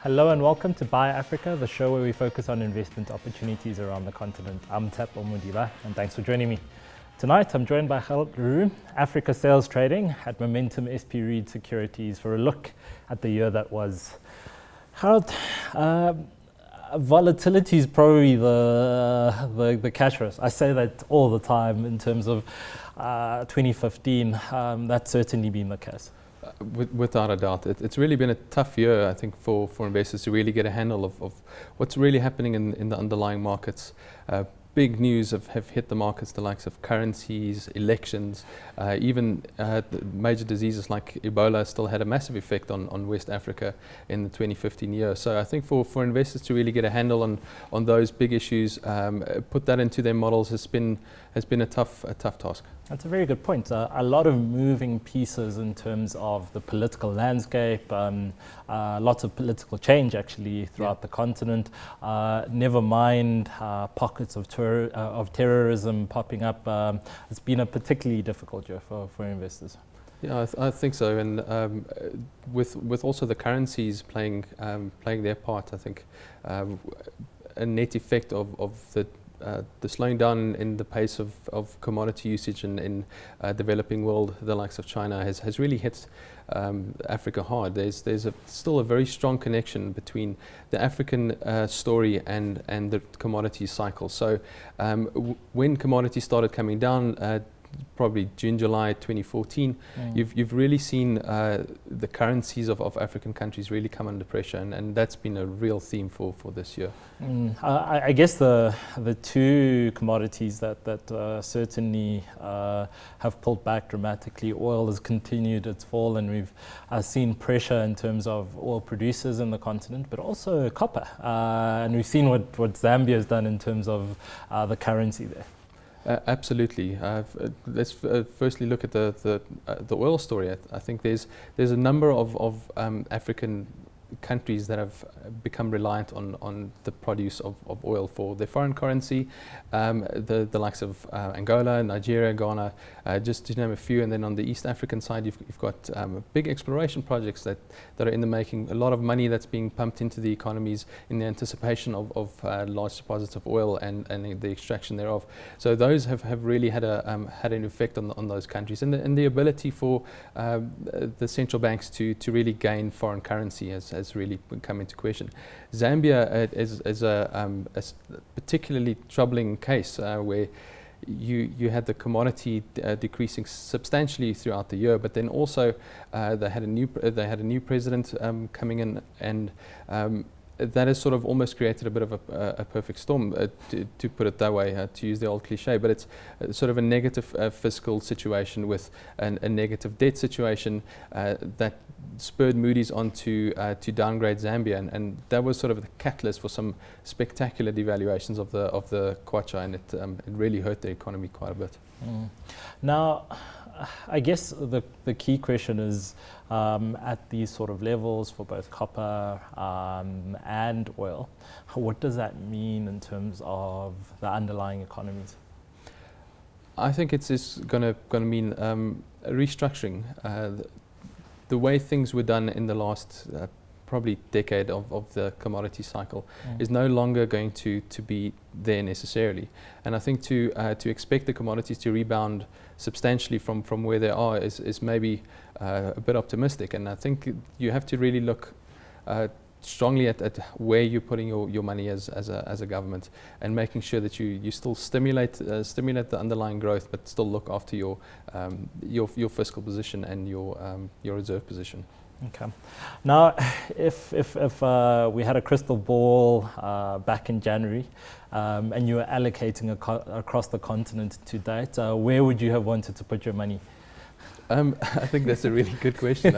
Hello and welcome to Buy Africa, the show where we focus on investment opportunities around the continent. I'm Tshepo Modiba, and thanks for joining me. Tonight, I'm joined by Gerhard le Roux, Africa Sales Trading at Momentum SP Reid Securities, for a look at the year that was. Gerhard, volatility is probably the catchphrase. I say that all the time in terms of 2015. That's certainly been the case. Without a doubt. It's really been a tough year, I think, for investors to really get a handle of what's really happening in the underlying markets. Big news have hit the markets, the likes of currencies, elections, even major diseases like Ebola still had a massive effect on West Africa in the 2015 year. So I think for investors to really get a handle on those big issues, put that into their models has been a tough task. That's a very good point. A lot of moving pieces in terms of the political landscape, lots of political change actually throughout the continent. Never mind pockets of terrorism popping up. It's been a particularly difficult year for investors. Yeah, I think so, and with also the currencies playing their part, I think a net effect of the slowing down in the pace of commodity usage in developing world, the likes of China, has really hit Africa hard. There's still a very strong connection between the African story and the commodity cycle. So when commodities started coming down, probably June, July 2014, you've really seen the currencies of African countries really come under pressure, and that's been a real theme for this year. I guess the two commodities that certainly have pulled back dramatically. Oil has continued its fall, and we've seen pressure in terms of oil producers in the continent, but also copper. And we've seen what Zambia has done in terms of the currency there. Absolutely. Let's firstly look at the oil story. I think there's a number of African countries that have become reliant on the produce of oil for their foreign currency, the likes of Angola, Nigeria, Ghana, just to name a few. And then on the East African side, you've got big exploration projects that are in the making, a lot of money that's being pumped into the economies in the anticipation of large deposits of oil and the extraction thereof. So those have really had an effect on those countries, and the ability for the central banks to really gain foreign currency has really come into question. Zambia is a particularly troubling case where you had the commodity decreasing substantially throughout the year, but then also they had a new president coming in, and that has sort of almost created a bit of a perfect storm, to put it that way, to use the old cliche. But it's sort of a negative fiscal situation with a negative debt situation that spurred Moody's on to downgrade Zambia, and that was sort of the catalyst for some spectacular devaluations of the kwacha, and it really hurt the economy quite a bit. Now, I guess the key question is, at these sort of levels for both copper and oil, what does that mean in terms of the underlying economies? I think it's going to mean a restructuring. The way things were done in the last probably decade of the commodity cycle is no longer going to be there necessarily. And I think to expect the commodities to rebound substantially from where they are is maybe a bit optimistic. And I think you have to really look strongly at where you're putting your money as a government, and making sure that you still stimulate the underlying growth, but still look after your fiscal position and your reserve position. Okay. Now, if we had a crystal ball back in January, and you were allocating across the continent to date, where would you have wanted to put your money? I think that's a really good question.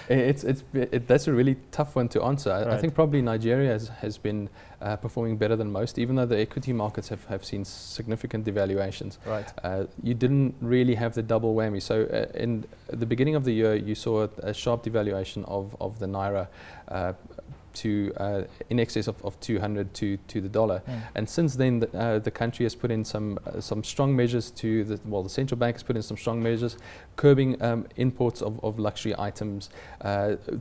That's a really tough one to answer. Right. I think probably Nigeria has been performing better than most, even though the equity markets have seen significant devaluations. Right. You didn't really have the double whammy. So in the beginning of the year, you saw a sharp devaluation of the naira, in excess of 200 to the dollar. And since then, the country has put in some strong measures the central bank has put in some strong measures, curbing imports of luxury items,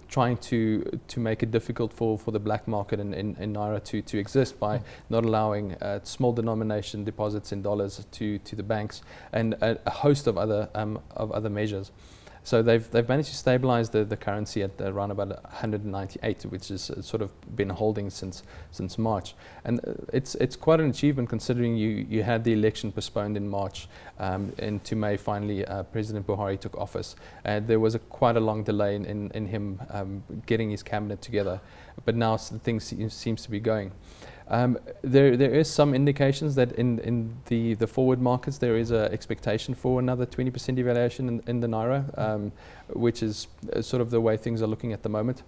trying to make it difficult for the black market in Naira to exist by not allowing small denomination deposits in dollars to the banks, and a host of other measures. So they've managed to stabilize the currency at around about 198, which has sort of been holding since March. And it's quite an achievement, considering you had the election postponed in March, and to May finally President Buhari took office. There was quite a long delay in him getting his cabinet together, but now things seems to be going. There is some indications that in the forward markets there is an expectation for another 20% devaluation in the Naira, which is sort of the way things are looking at the moment.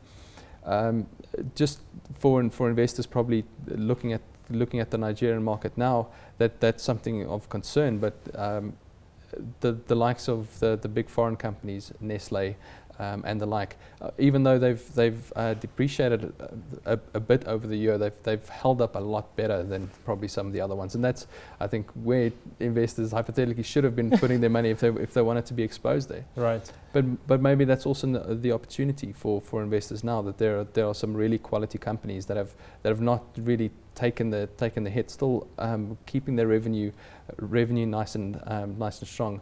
Just for investors probably looking at the Nigerian market now, that's something of concern, but the likes of the big foreign companies, Nestle, and the like, even though they've depreciated a bit over the year, they've held up a lot better than probably some of the other ones, and that's, I think, where investors hypothetically should have been putting their money if they wanted to be exposed there. Right. But maybe that's also the opportunity for investors now, that there are some really quality companies that have not really taken the hit, still keeping their revenue nice and strong,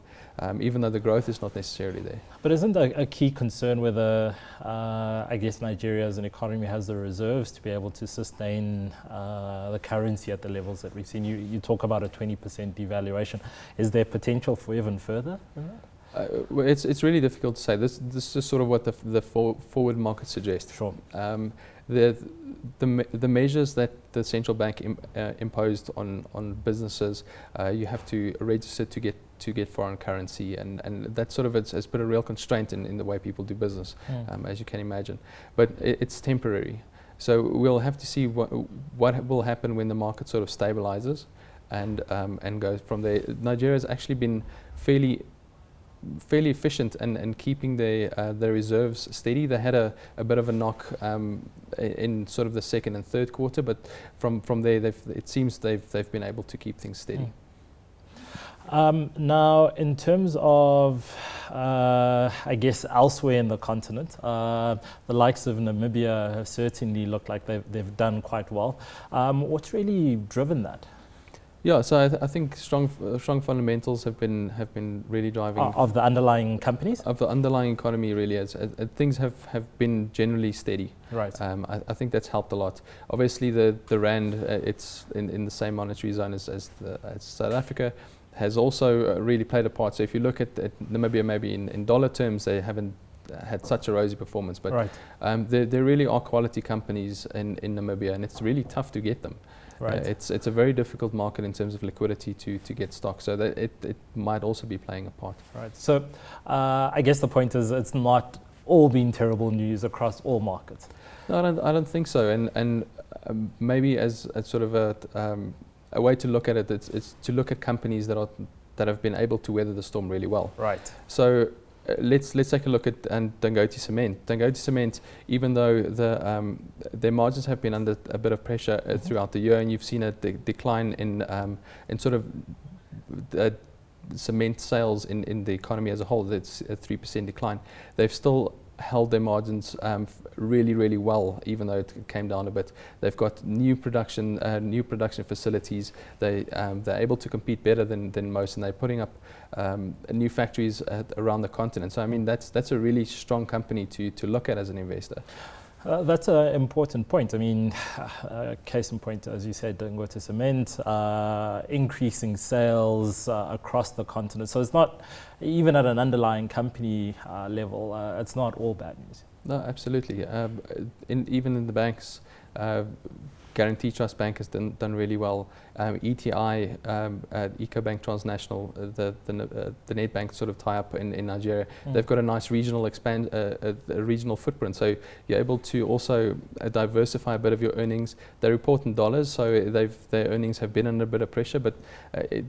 even though the growth is not necessarily there. But isn't a key concern whether I guess Nigeria as an economy has the reserves to be able to sustain the currency at the levels that we've seen? You talk about a 20% devaluation. Is there potential for even further than that? Well, it's really difficult to say. This is sort of what the forward market suggests. Sure. The measures that the central bank imposed on businesses, you have to register to get foreign currency, and that sort of has put a real constraint in the way people do business, as you can imagine. But it's temporary. So we'll have to see what will happen when the market sort of stabilizes and goes from there. Nigeria has actually been fairly efficient and keeping their reserves steady. They had a bit of a knock in sort of the second and third quarter, but from there it seems they've been able to keep things steady. Now, in terms of, I guess, elsewhere in the continent, the likes of Namibia have certainly looked like they've done quite well. What's really driven that? Yeah, so I think strong fundamentals have been really driving of the underlying companies, of the underlying economy. Really, as things have been generally steady. Right. I think that's helped a lot. Obviously, the rand, it's in the same monetary zone as South Africa, has also really played a part. So if you look at Namibia, maybe in dollar terms, they haven't had such a rosy performance, but right. There really are quality companies in Namibia, and it's really tough to get them. Right. It's a very difficult market in terms of liquidity to get stock, so that it might also be playing a part. Right. So I guess the point is it's not all been terrible news across all markets. No, I don't think so. And maybe as sort of a way to look at it, it's to look at companies that have been able to weather the storm really well. Right. So let's take a look at Dangote Cement. Dangote Cement, even though their margins have been under a bit of pressure throughout the year, and you've seen a decline in sort of cement sales in the economy as a whole. That's a 3% decline. They've still held their margins really, really well, even though it came down a bit. They've got new production facilities. They're able to compete better than most, and they're putting up new factories around the continent. So I mean, that's a really strong company to look at as an investor. That's an important point. I mean, case in point, as you said, Dangote Cement, increasing sales across the continent. So it's not, even at an underlying company level, it's not all bad news. No, absolutely. Even in the banks, Guarantee Trust Bank has done really well. ETI, EcoBank Transnational, the Nedbank sort of tie-up in Nigeria, they've got a nice regional regional footprint. So you're able to also diversify a bit of your earnings. They report in dollars, so their earnings have been under a bit of pressure, but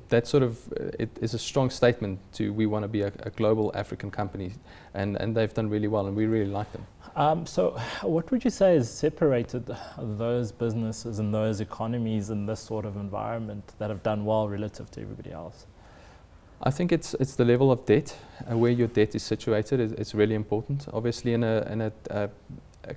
that sort of it is a strong statement to we want to be a global African company, and they've done really well, and we really like them. So what would you say has separated those businesses and those economies in this sort of environment that have done well relative to everybody else? I think it's the level of debt, where your debt is situated is really important. Obviously, in a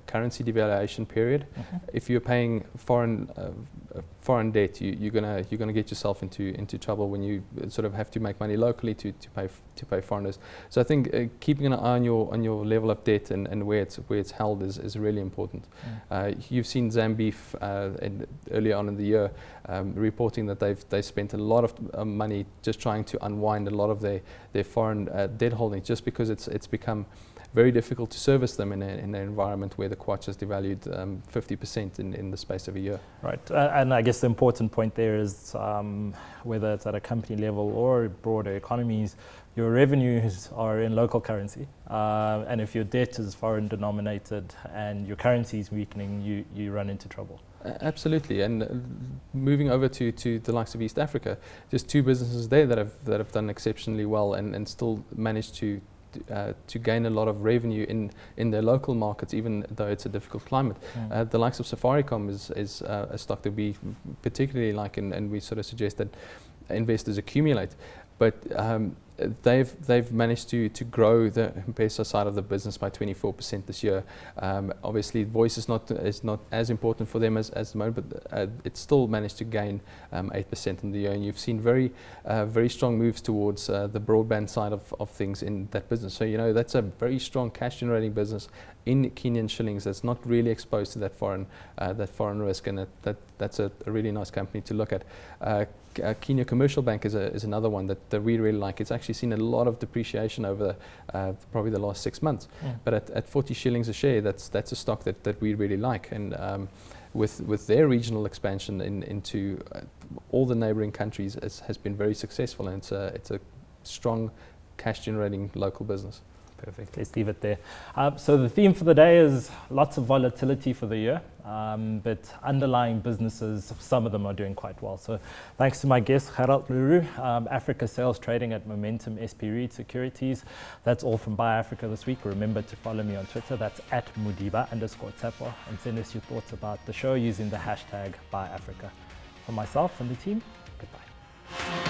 currency devaluation period, if you're paying foreign debt, you're gonna get yourself into trouble when you sort of have to make money locally to pay foreigners. So I think keeping an eye on your level of debt and where it's held is really important. You've seen Zambeef earlier on in the year reporting that they've spent a lot of money just trying to unwind a lot of their foreign debt holdings, just because it's become very difficult to service them in an environment where the kwacha has devalued 50% in the space of a year. Right, and I guess the important point there is whether it's at a company level or broader economies, your revenues are in local currency, and if your debt is foreign denominated and your currency is weakening, you run into trouble. Absolutely, and moving over to the likes of East Africa, there's two businesses there that have done exceptionally well and still managed to gain a lot of revenue in their local markets, even though it's a difficult climate. The likes of Safaricom is a stock that we particularly like, and we sort of suggest that investors accumulate. But they've managed to grow the M-Pesa side of the business by 24% this year. Obviously, voice is not as important for them as the moment, but it's still managed to gain 8% in the year. And you've seen very strong moves towards the broadband side of things in that business. So that's a very strong cash generating business in Kenyan shillings that's not really exposed to that foreign risk, and that's a really nice company to look at. Kenya Commercial Bank is another one that we really like. It's actually seen a lot of depreciation over probably the last 6 months, but at 40 shillings a share, that's a stock that we really like. And with their regional expansion into all the neighbouring countries has been very successful, and it's a strong cash generating local business. Perfect. Let's leave it there. So the theme for the day is lots of volatility for the year, but underlying businesses, some of them are doing quite well. So thanks to my guest, Gerhard le Roux, Africa sales trading at Momentum SP Reid Securities. That's all from Buy Africa this week. Remember to follow me on Twitter. That's at Modiba_Tshepo, and send us your thoughts about the show using the hashtag Buy Africa. For myself and the team, goodbye.